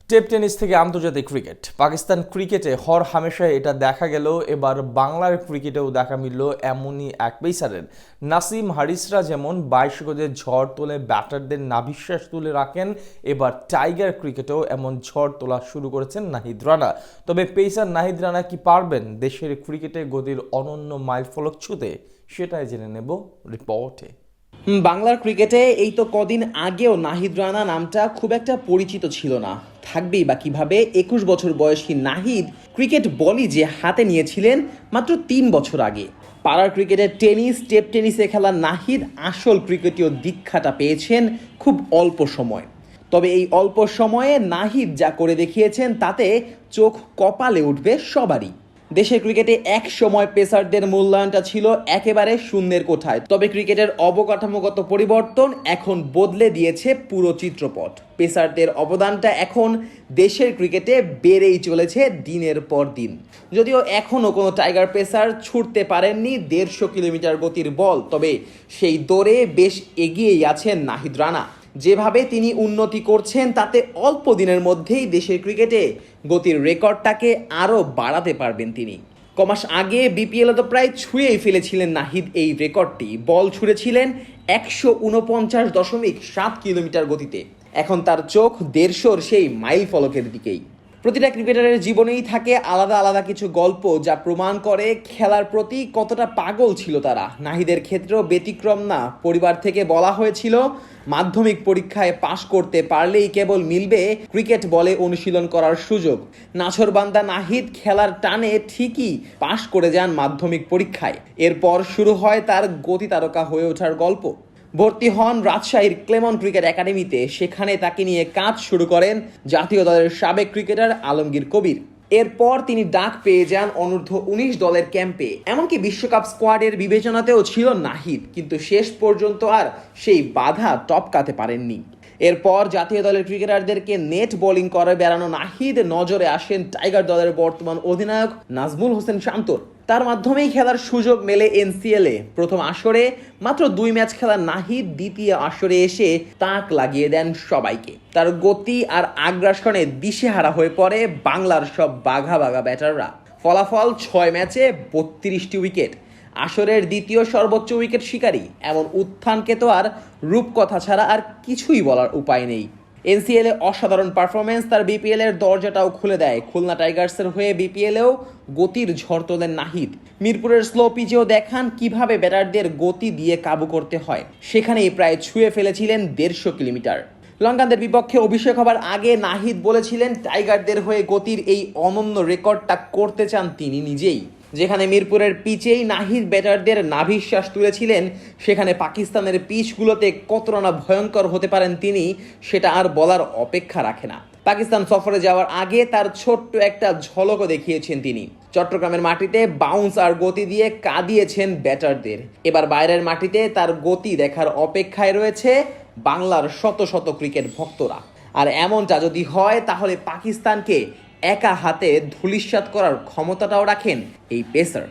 Tape tennis থেকে আন্তর্জাতিক cricket, Pakistan ক্রিকেটে হর হামেশাই এটা দেখা গেল, এবার বাংলার ক্রিকেটেও দেখা মিলল এমনই এক পেসারের। নাসিম হারিসরা যেমন 22 গজে ঝড় তোলে ব্যাটারদের নাভিশ্বাস তুলে রাখেন, এবার টাইগার ক্রিকেটেও এমন ঝড় তোলা শুরু করেছেন নাহিদ রানা। তবে পেসার নাহিদ রানা কি পারবেন দেশের ক্রিকেটে গতির অনন্য মাইলফলক ছুঁতে, সেটাই জেনে নেব রিপোর্টে। বাংলার ক্রিকেটে এই তো কদিন আগেও নাহিদ রানা নামটা খুব একটা পরিচিত ছিল না, থাকবেই বা কিভাবে। 21 বছর বয়সী নাহিদ ক্রিকেট বলই যে হাতে নিয়েছিলেন মাত্র 3 বছর আগে। পাড়ার ক্রিকেটের টেপ টেনিসে খেলা নাহিদ আসল ক্রিকেটীয় দীক্ষাটা পেয়েছেন খুব অল্প সময়। তবে এই অল্প সময়ে নাহিদ যা করে দেখিয়েছেন তাতে চোখ কপালে উঠবে সবারই। দেশের ক্রিকেটে এক সময় পেসারদের মূল্যায়নটা ছিল একেবারে শূন্যের কোঠায়, তবে ক্রিকেটের অবকাঠামোগত পরিবর্তন এখন বদলে দিয়েছে পুরো চিত্রপট। পেসারদের অবদানটা এখন দেশের ক্রিকেটে বেড়েই চলেছে দিনের পর দিন। যদিও এখনও কোনো টাইগার পেসার ছুটতে পারেননি 150 কিলোমিটার গতির বল, তবে সেই দৌড়ে বেশ এগিয়েই আছেন নাহিদ রানা। যেভাবে তিনি উন্নতি করছেন তাতে অল্প দিনের মধ্যেই দেশের ক্রিকেটে গতির রেকর্ডটাকে আরও বাড়াতে পারবেন তিনি। কমাস আগে বিপিএলে তো প্রায় ছুঁয়েই ফেলেছিলেন নাহিদ এই রেকর্ডটি। বল ছুঁড়েছিলেন 149.7 কিলোমিটার গতিতে। এখন তার চোখ 150-র সেই মাইল ফলকের দিকেই। প্রতিটা ক্রিকেটারের জীবনেই থাকে আলাদা আলাদা কিছু গল্প যা প্রমাণ করে খেলার প্রতি কতটা পাগল ছিল তারা। নাহিদের ক্ষেত্রেও ব্যতিক্রম না। পরিবার থেকে বলা হয়েছিল মাধ্যমিক পরীক্ষায় পাশ করতে পারলেই কেবল মিলবে ক্রিকেট বলে অনুশীলন করার সুযোগ। নাছোড়বান্দা নাহিদ খেলার টানে ঠিকই পাশ করে যান মাধ্যমিক পরীক্ষায়। এরপর শুরু হয় তার গতি তারকা হয়ে ওঠার গল্প। ভর্তি হন রাজশাহীর ক্লেমন ক্রিকেট একাডেমিতে। সেখানে তাকে নিয়ে কাজ শুরু করেন জাতীয় দলের সাবেক ক্রিকেটার আলমগীর কবির। এরপর তিনি ডাক পেয়ে যান অনূর্ধ্ব-19 দলের ক্যাম্পে। এমনকি বিশ্বকাপ স্কোয়াডের বিবেচনাতেও ছিল নাহিদ, কিন্তু শেষ পর্যন্ত আর সেই বাধা টপকাতে পারেননি। এরপর জাতীয় দলের ক্রিকেটারদেরকে নেট বোলিং করে বেড়ানো নাহিদ নজরে আসেন টাইগার দলের বর্তমান অধিনায়ক নাজমুল হোসেন শান্তর। তার মাধ্যমেই খেলার সুযোগ মেলে এনসিএলে। প্রথম আসরে মাত্র 2 ম্যাচ খেলা নাহিদ দ্বিতীয় আসরে এসে তাক লাগিয়ে দেন সবাইকে। তার গতি আর আগ্রাসনে দিশেহারা হয়ে পড়ে বাংলার সব বাঘা বাঘা ব্যাটাররা। ফলাফল 6 ম্যাচে 32টি উইকেট, আসরের দ্বিতীয় সর্বোচ্চ উইকেট শিকারী। এমন উত্থানকে তো আর রূপকথা ছাড়া আর কিছুই বলার উপায় নেই। এনসিএলে অসাধারণ পারফরমেন্স তার বিপিএল এর দরজাটাও খুলে দেয়। খুলনা টাইগার্সের হয়ে বিপিএলেও গতির ঝড় তোলেন নাহিদ। মিরপুরের স্লো পিচেও দেখান কিভাবে ব্যাটারদের গতি দিয়ে কাবু করতে হয়। সেখানেই প্রায় ছুঁয়ে ফেলেছিলেন 150 কিলোমিটার। লঙ্কানদের বিপক্ষে অভিষেক হবার আগে নাহিদ বলেছিলেন টাইগারদের হয়ে গতির এই অনন্য রেকর্ডটা করতে চান তিনি নিজেই। যেখানে মিরপুরের পিচেই নাহিদ ব্যাটারদের নাভিশ্বাস তুলেছিলেন, সেখানে পাকিস্তানের পিচগুলোতে কতটা না ভয়ঙ্কর হতে পারেন তিনি, সেটা আর বলার অপেক্ষা রাখে না। পাকিস্তান সফরে যাওয়ার আগে তার ছোট্ট একটা ঝলকও দেখিয়েছেন তিনি। চট্টগ্রামের মাটিতে বাউন্স আর গতি দিয়ে কাঁদিয়েছেন ব্যাটারদের। এবার বাইরের মাটিতে তার গতি দেখার অপেক্ষায় রয়েছে বাংলার শত শত ক্রিকেট ভক্তরা। আর এমনটা যদি হয় তাহলে পাকিস্তানকে একা হাতে ধূলিসাৎ করার ক্ষমতাটাও রাখেন এই পেসার।